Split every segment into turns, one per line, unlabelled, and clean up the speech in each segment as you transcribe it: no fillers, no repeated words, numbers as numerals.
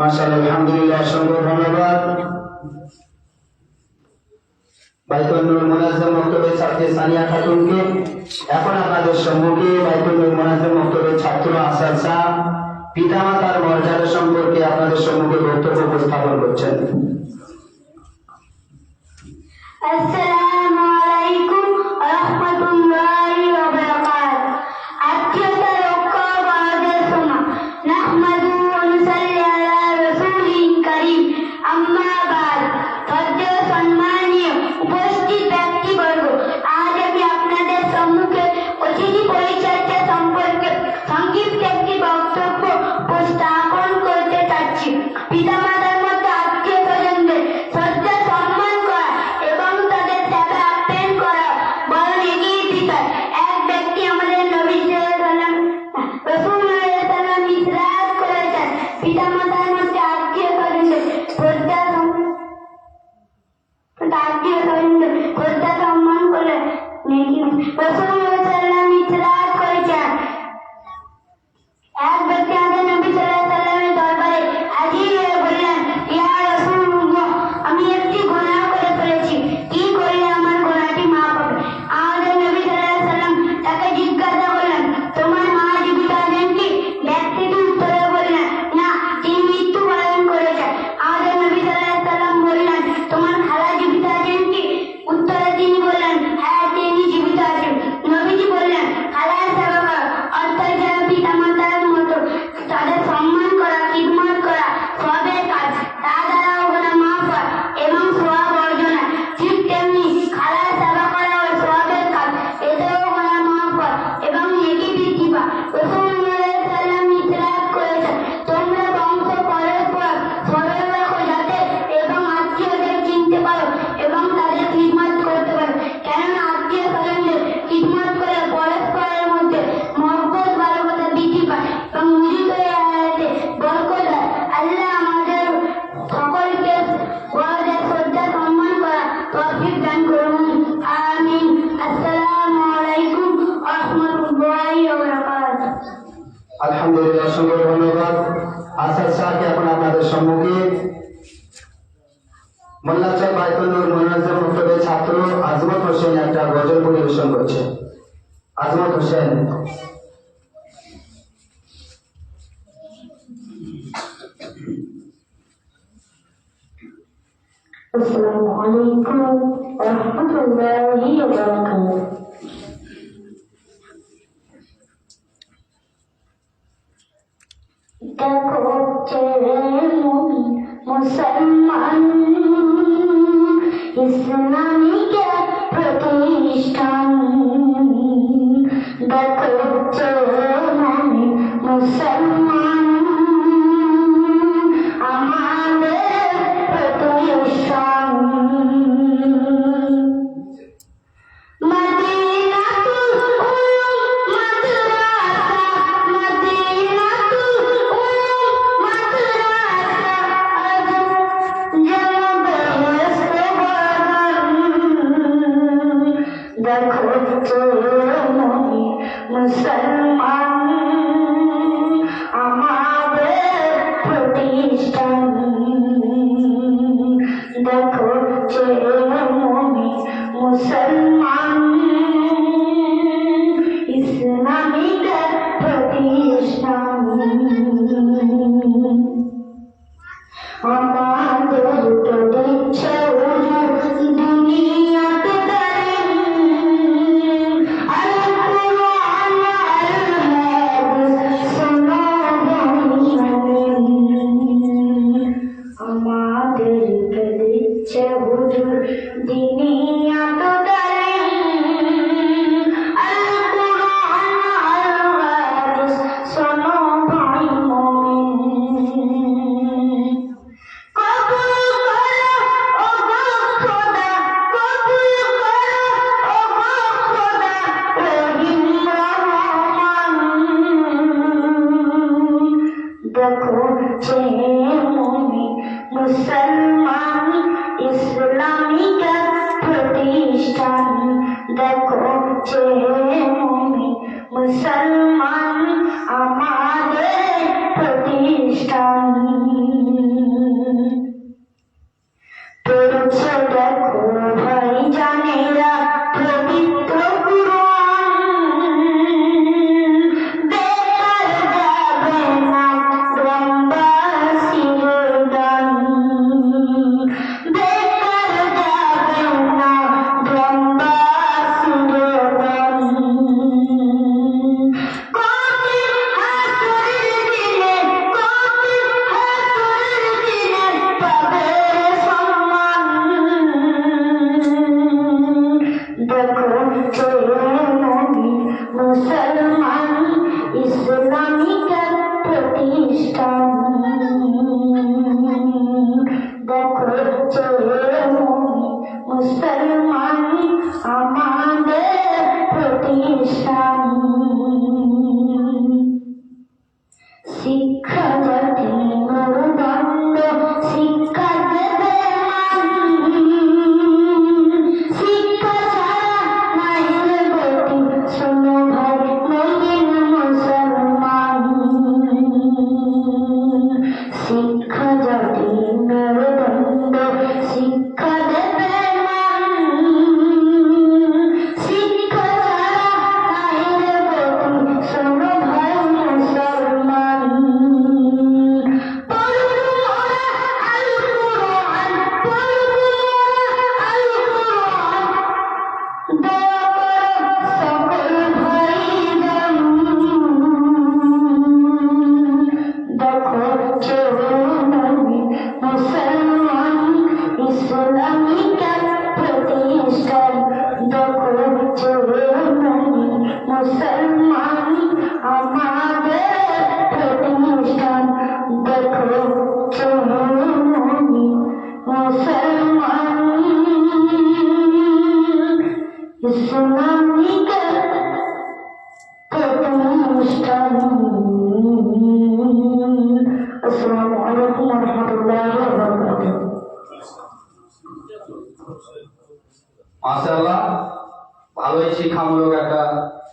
মাশাআল্লাহ, আলহামদুলিল্লাহ, অসংখ্য ধন্যবাদ। বাইতুল নূর মুনাজ্জাম মক্তবের ছাত্রী সানিয়া খাতুনকে। এখন আপনাদের সম্মুখে বাইতুল নূর মুনাজ্জাম মক্তবের ছাত্র আসাদ শাহ পিতামাতার মর্যাদা সম্পর্কে আপনাদের সম্মুখে বক্তব্য উপস্থাপন করছেন।
আসসালামু আলাইকুম ওয়া রাহমাতুল্লাহি ওয়া বারাকাতুহু। আত্মীয়তা রক্ষা বাদের সময় নাহমাদু ওয়া নুসাল্লি আলা রাসূলিল কারীম। আম্মা বাদ। শ্রদ্ধেয় সম্মানীয় উপস্থিত ব্যক্তিবর্গ, আজ আমি আপনাদের সম্মুখে অতিথি পরিচর্যা সম্পর্কে সংক্ষিপ্ত একটি বক্তব্য উপস্থাপন করতে চাচ্ছি। পিতামাতার মতো আত্মীয় স্বজনদের শ্রদ্ধা সম্মান করা এবং তাদের সেবা আপ্যায়ন করা বড় নেকির বিষয়। এক ব্যক্তি আমাদের নবী রাসূলুল্লাহ ইসরাত করেছেন, পিতামাতার মতো আত্মীয় স্বজনদের শ্রদ্ধা সম্মান করলে নেকি। রাসূলুল্লাহ ইসরাত করেছেন। এক ব্যক্তি আমাদের নবী সাল্লাল্লাহু আলাইহি ওয়াসাল্লামের দরবারে হাজির হয়ে বললেন, ইয়া রাসূলুল্লাহ, আমি একটি গুনাহ করে ফেলেছি, কি করলে আমার গুনাহটি মাফ হবে? আমাদের নবী সাল্লাল্লাহু আলাইহি ওয়াসাল্লাম তাকে জিজ্ঞাসা করলেন, তোমার মা জীবিত আছেন কি? ব্যক্তিটি উত্তরে বললেন, না, তিনি মৃত্যুবরণ করেছেন। আমাদের নবী সাল্লাল্লাহু আলাইহি ওয়াসাল্লাম বললেন, তোমার খালা জীবিত আছেন কি? উত্তরে তিনি বললেন, হ্যাঁ, তিনি জীবিত আছেন। নবীজি বললেন, খালার সেবা করো, অর্থাৎ যারা পিতামাতার মতো তাদের সম্মান করা, খিদমত করা সবের কাজ, তা দ্বারাও গুনাহ মাফ হয় এবং সওয়াব অর্জন হয়। ঠিক তেমনি খালার সেবা করা ও সওয়াবের কাজ, এতেও গুনাহ মাফ হয় এবং নেকি বৃদ্ধি পায়। রাসূলুল্লাহ সাল্লাল্লাহু আলাইহি ওয়াসাল্লাম ইরশাদ করেছেন, তোমরা বংশ পরস্পর সরল রাখো যাতে এবং আত্মীয়দের চিনতে পারো এবং তাদের খিদমত করতে পারো। কেননা আত্মীয় স্বজনদের খিদমত করে পরস্পরের মধ্যে মহব্বত ভালোবাসা বৃদ্ধি পায় এবং উজিত হায়াতে বরকত হয়। আল্লাহ আমাদের সকলকে বড়দের শ্রদ্ধা সম্মান করা তৌফিক দান করুন, আমিন। আসসালামু আলাইকুম ওয়া রাহমাতুল্লাহি ওয়া বারাকাতুহু।
আলহামদুলিল্লাহ, অসংখ্য ধন্যবাদ। আসাদ শাহকে এখন আপনাদের সম্মুখে মোল্লাচক বাইতুল নূর মুনাজ্জাম মক্তবের ছাত্র আজমত হোসেন একটা গজল পরিবেশন করছে। আজমত হোসেন।
আসসালামু আলাইকুম ওয়া রাহমাতুল্লাহি ওয়া বারাকাতুহু। দেখো চেয়ে মুমিন মুসলমান ইসলামিক প্রতিষ্ঠান। দেখো চেয়ে মুমিন মুসলমান আমাদের প্রতিষ্ঠান। মদিনাতুল উলুম মাদ্রাসা, মদিনাতুল উলুম মাদ্রাসা, আজ জনবেহেশত বাগান। দেখো চেয়ে মুমিন মুসলমান আমাদের প্রতিষ্ঠান। দেখো চেয়ে মুমিন মুসলমান ইসলামিক প্রতিষ্ঠান। আমাদের তো দিচ্ছে হুজুর দুনিয়াতে দাঁড়িয়ে, আল কুরআন আল হাদিস শোনো আমাদেরকে দিচ্ছে হুজুর দুনিয়াতে দাঁড়িয়ে, আল কুরআন আল হাদিস শোনো ভাই মুমিন। কবুল করো ওগো খোদা, কবুল করো ওগো খোদা, রহিম রহমান। দেখো চেয়ে মুমিন মুসলমান ইসলামিক প্রতিষ্ঠান। দেখো চেয়ে মুমিন মুসলমান আমাদের প্রতিষ্ঠান। দিনের দ্বন্দ্ব শিক্ষা দেবে মান, শিক্ষা ছাড়া নাই রে বকুল, শোনো ভাই মুসলমান। পড়বো মোরা আল কুরআন, পড়বো মোরা আল কুরআন, দোয়া করো সকল ভাইজান। দেখো চরণে মুসলমান ইসলামিক প্রতিষ্ঠান, দেখো চরণে মুসলমান আমাদের প্রতিষ্ঠান, দেখো চরণে মুসলমান ইসলামিক প্রতিষ্ঠান। আসসালামু আলাইকুম ওয়া রাহমাতুল্লাহি ওয়া বারাকাতুহু।
মাশাআল্লাহ, ভালোই শিক্ষামূলক একটা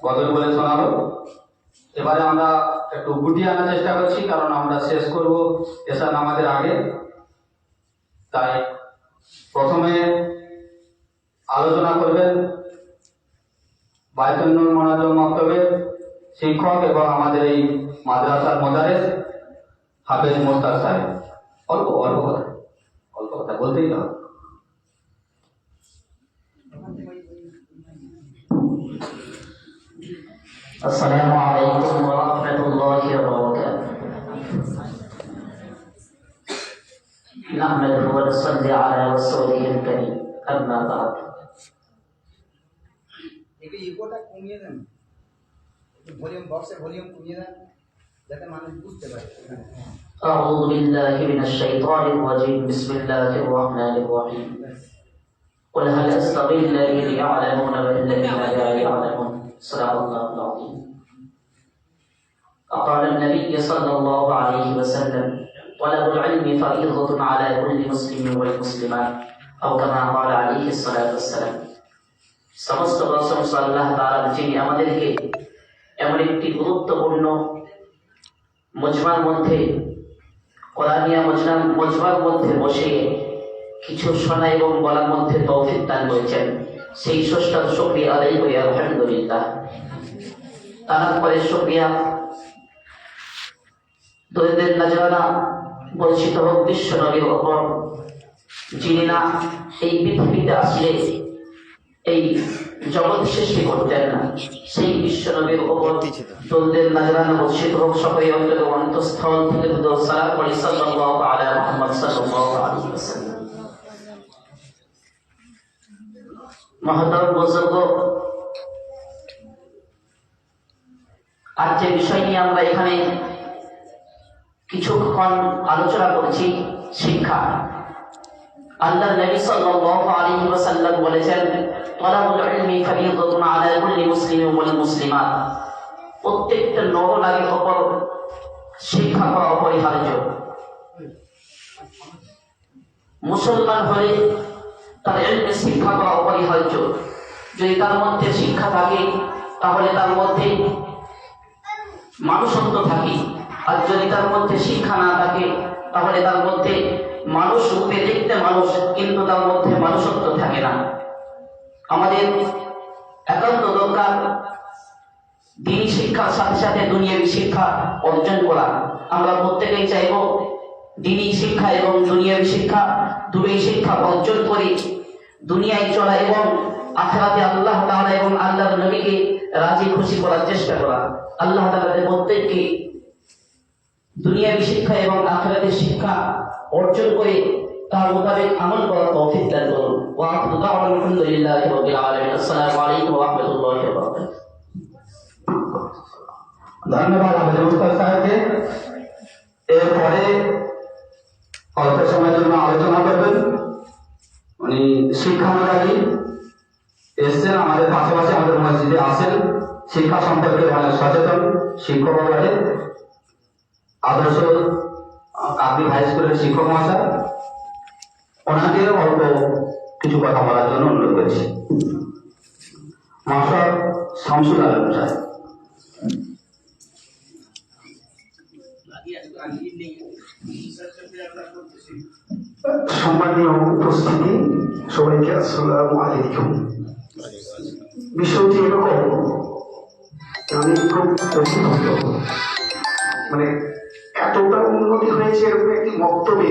গজল বলে শোনালো। এবারে আমরা একটু গুটিয়ে আনার চেষ্টা করছি, কারণ আমরা শেষ করব এশা নামাজের আগে। তাই প্রথমে আলোচনা করবেন বায়তুন নূর মোনাজ্জম মক্তবের শিক্ষক এবং আমাদের এই মাদ্রাসার মোদারেস হাফেজ মোস্তাক সাহেব। অল্প কথা বলতেই হবে।
السلام عليكم ورحمة الله وبركاته. نحمده ونصلي على رسوله الكريم. أما بعد.
একটু ইকোটা কমিয়ে দেন, একটু ভলিউম বক্সের ভলিউম কমিয়ে দেন যাতে মানুষ বুঝতে পারে।
أعوذ بالله من الشيطان الرجيم. بسم الله الرحمن الرحيم. قل هل يستوي الذين يعلمون والذين لا يعلمون. صدق الله العظيم. قال النبي صلى الله عليه وسلم: طلب العلم فريضة على كل مسلم والمسلمات، أو كما قال عليه الصلاة والسلام. সমস্ত প্রশংসা আল্লাহ তাআলার, যিনি আমাদেরকে এমন একটি গুরুত্বপূর্ণ মজমার মধ্যে, কোরআনিয়া মজমার মধ্যে বসে কিছু শোনা এবং বলার মধ্যে তৌফিক দান করেছেন। সেই স্রষ্টার শুকরিয়া আদায় করি আলহামদুলিল্লাহ। তারপরে শুকরিয়া দরিদ্রের নজরানা বর্ষিত হোক বিশ্ব নবীর ওপর, যিনি না এই পৃথিবীতে আসলে এই জগৎ সৃষ্টি করতেন না। সেই বিশ্ব নবীর ওপর দরিদ্রের নজরানা বর্ষিত হোক। সকলে অন্তত অন্তঃস্থল থেকে দুরূদ সালাম পড়ি সাল্লাল্লাহু আলা মুহাম্মদ সাল্লাল্লাহু আলাইহি ওয়াসাল্লাম। মহতরম বুজুর্গ, আজ যে বিষয় নিয়ে আমরা এখানে কিছুক্ষণ আলোচনা করছি, শিক্ষা। আল্লাহর নবী সাল্লাল্লাহু আলাইহি ওয়াসাল্লাম বলেছেন, তলাবুল ইলমি ফরিয়দাতুন আলা কুল্লি মুসলিমিন ওয়াল মুসলিমাত। প্রত্যেকটা নর নারীর উপর শিক্ষা করা অপরিহার্য। মুসলমান হলে তার ইলমে শিক্ষা করা অপরিহার্য। যদি তার মধ্যে শিক্ষা থাকে তাহলে তার মধ্যে মানুষত্ব থাকে, আর যদি তার মধ্যে শিক্ষা না থাকে তাহলে তার মধ্যে মানুষ রূপে দেখতে মানুষ, কিন্তু তার মধ্যে মানুষত্ব থাকে না। আমাদের একান্ত দরকার দ্বীনি শিক্ষার সাথে সাথে দুনিয়াবী শিক্ষা অর্জন করা। আমরা প্রত্যেকেই চাইব দ্বীনি শিক্ষা এবং দুনিয়াবী শিক্ষা দুটোই শিক্ষা অর্জন করে দুনিয়ায় চলা এবং আখিরাতে আল্লাহ তাআলা এবং আল্লাহর নবীকে রাজি খুশি করার চেষ্টা করা। আল্লাহ তাআলা প্রত্যেককে দুনিয়াবী শিক্ষা এবং আখিরাতের শিক্ষা অর্জন করে তার মোতাবেক আমল করার তৌফিক দান করুন। ওয়া আখিরু দাওয়ানা আলহামদুলিল্লাহি রাব্বিল আলামিন। আসসালামু আলাইকুম ওয়া রাহমাতুল্লাহি ওয়া বারাকাতুহু।
ধন্যবাদ আমাদের উস্তাদ সাহেবকে। এরপরে অল্প সময়ের জন্য আলোচনা করবেন উনি শিক্ষানুরাগী এসছেন, আমাদের পাশাপাশি আমাদের মসজিদে আসেন, শিক্ষা সম্পর্কে অনেক সচেতন শিক্ষক বলে আদর্শ কাকরি হাই স্কুলের শিক্ষক মহাশয়। ওনাকে অল্প কিছু কথা বলার জন্য অনুরোধ করছি। মাস্টার শামসুল আলম সাহেব।
সম্মানীয় উপস্থিতি, সবাইকে আসসালামু আলাইকুম। বিষয়টি এরকম, আমি খুব অভিভূত, মানে এতটা উন্নতি হয়েছে এরকম একটি বক্তব্যে